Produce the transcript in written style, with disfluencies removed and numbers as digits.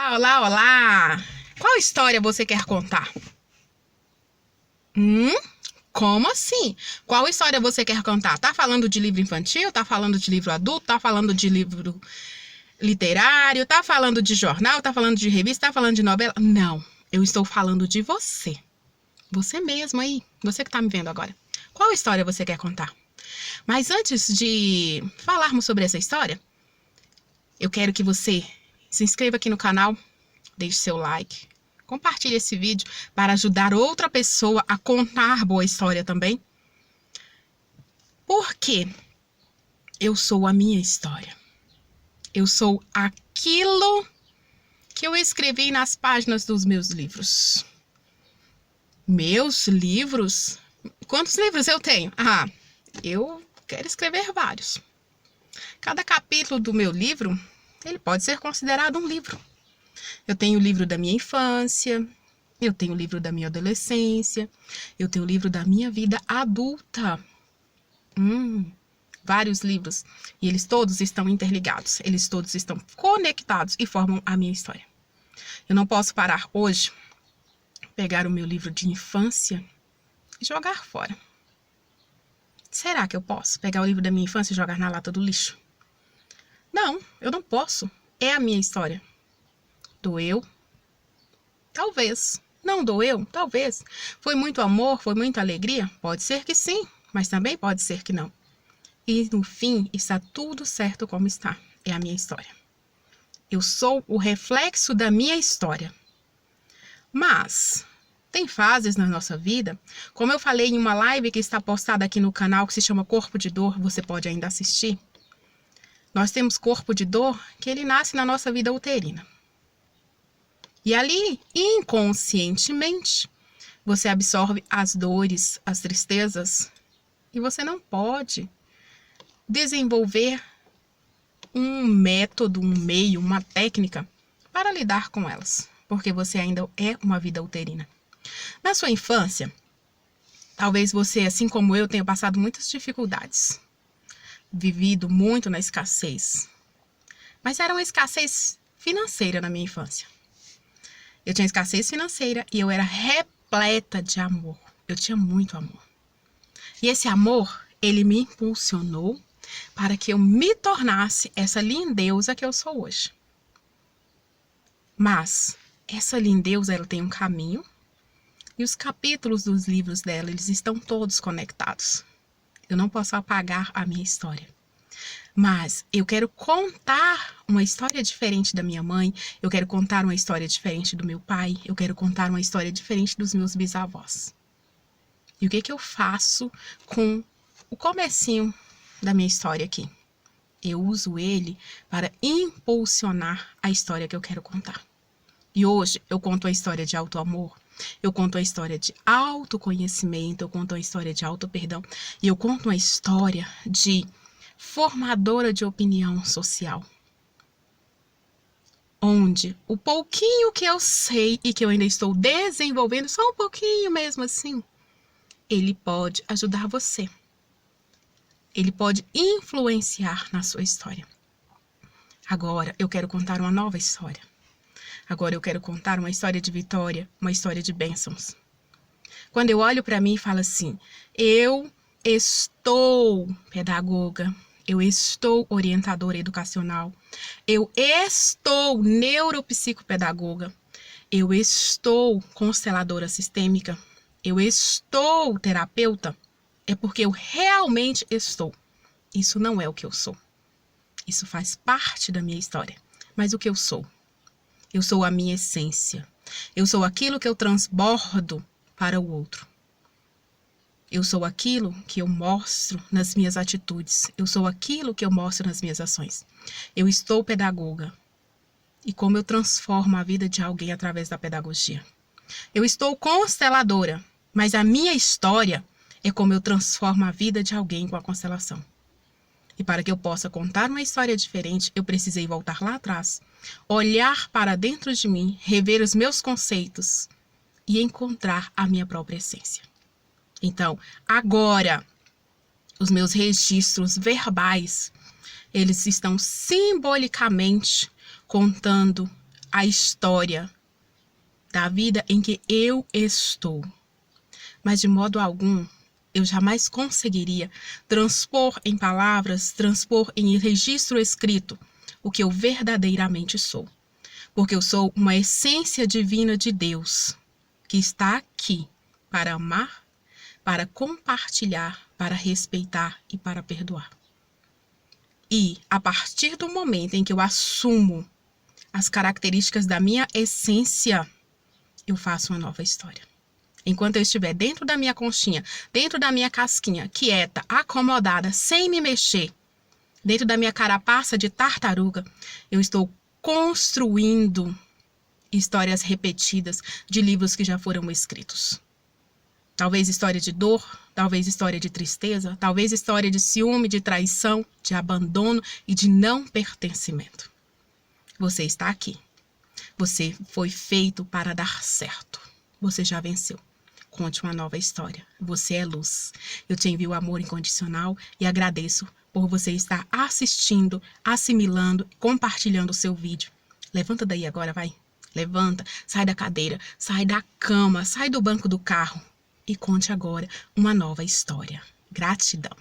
Olá, olá, olá! Qual história você quer contar? Como assim? Qual história você quer contar? Tá falando de livro infantil? Tá falando de livro adulto? Tá falando de livro literário? Tá falando de jornal? Tá falando de revista? Tá falando de novela? Não, eu estou falando de você. Você mesmo aí, você que tá me vendo agora. Qual história você quer contar? Mas antes de falarmos sobre essa história, eu quero que você se inscreva aqui no canal, deixe seu like, compartilhe esse vídeo para ajudar outra pessoa a contar boa história também. Porque eu sou a minha história. Eu sou aquilo que eu escrevi nas páginas dos meus livros. Meus livros? Quantos livros eu tenho? Eu quero escrever vários. Cada capítulo do meu livro, ele pode ser considerado um livro. Eu tenho o livro da minha infância, eu tenho o livro da minha adolescência, eu tenho o livro da minha vida adulta. Vários livros. E eles todos estão interligados, eles todos estão conectados e formam a minha história. Eu não posso parar hoje, pegar o meu livro de infância e jogar fora. Será que eu posso pegar o livro da minha infância e jogar na lata do lixo? Não, eu não posso. É a minha história. Doeu? Talvez. Não doeu? Talvez. Foi muito amor? Foi muita alegria? Pode ser que sim, mas também pode ser que não. E no fim, está tudo certo como está. É a minha história. Eu sou o reflexo da minha história. Mas tem fases na nossa vida, como eu falei em uma live que está postada aqui no canal, que se chama Corpo de Dor, você pode ainda assistir. Nós temos corpo de dor que ele nasce na nossa vida uterina. E ali, inconscientemente, você absorve as dores, as tristezas, e você não pode desenvolver um método, um meio, uma técnica para lidar com elas, porque você ainda é uma vida uterina. Na sua infância, talvez você, assim como eu, tenha passado muitas dificuldades, vivido muito na escassez, mas era uma escassez financeira na minha infância. Eu tinha escassez financeira e eu era repleta de amor. Eu tinha muito amor. E esse amor, ele me impulsionou para que eu me tornasse essa lindeusa que eu sou hoje. Mas essa lindeusa, ela tem um caminho e os capítulos dos livros dela, eles estão todos conectados. Eu não posso apagar a minha história. Mas eu quero contar uma história diferente da minha mãe, eu quero contar uma história diferente do meu pai, eu quero contar uma história diferente dos meus bisavós. E o que eu faço com o comecinho da minha história aqui? Eu uso ele para impulsionar a história que eu quero contar. E hoje eu conto a história de auto-amor, eu conto a história de autoconhecimento, eu conto a história de auto-perdão, e eu conto uma história de formadora de opinião social. Onde o pouquinho que eu sei e que eu ainda estou desenvolvendo, só um pouquinho mesmo assim, ele pode ajudar você. Ele pode influenciar na sua história. Agora eu quero contar uma nova história. Agora eu quero contar uma história de vitória, uma história de bênçãos. Quando eu olho para mim e falo assim, eu estou pedagoga, eu estou orientadora educacional, eu estou neuropsicopedagoga, eu estou consteladora sistêmica, eu estou terapeuta, é porque eu realmente estou. Isso não é o que eu sou. Isso faz parte da minha história. Mas o que eu sou? Eu sou a minha essência. Eu sou aquilo que eu transbordo para o outro. Eu sou aquilo que eu mostro nas minhas atitudes. Eu sou aquilo que eu mostro nas minhas ações. Eu estou pedagoga. E como eu transformo a vida de alguém através da pedagogia. Eu estou consteladora. Mas a minha história é como eu transformo a vida de alguém com a constelação. E para que eu possa contar uma história diferente, eu precisei voltar lá atrás, olhar para dentro de mim, rever os meus conceitos e encontrar a minha própria essência. Então, agora, os meus registros verbais, eles estão simbolicamente contando a história da vida em que eu estou. Mas de modo algum, eu jamais conseguiria transpor em palavras, transpor em registro escrito o que eu verdadeiramente sou. Porque eu sou uma essência divina de Deus, que está aqui para amar, para compartilhar, para respeitar e para perdoar. E, a partir do momento em que eu assumo as características da minha essência, eu faço uma nova história. Enquanto eu estiver dentro da minha conchinha, dentro da minha casquinha, quieta, acomodada, sem me mexer, dentro da minha carapaça de tartaruga, eu estou construindo histórias repetidas de livros que já foram escritos. Talvez história de dor, talvez história de tristeza, talvez história de ciúme, de traição, de abandono e de não pertencimento. Você está aqui. Você foi feito para dar certo. Você já venceu. Conte uma nova história. Você é luz. Eu te envio amor incondicional e agradeço por você estar assistindo, assimilando, compartilhando o seu vídeo. Levanta daí agora, vai. Levanta, sai da cadeira, sai da cama, sai do banco do carro e conte agora uma nova história. Gratidão.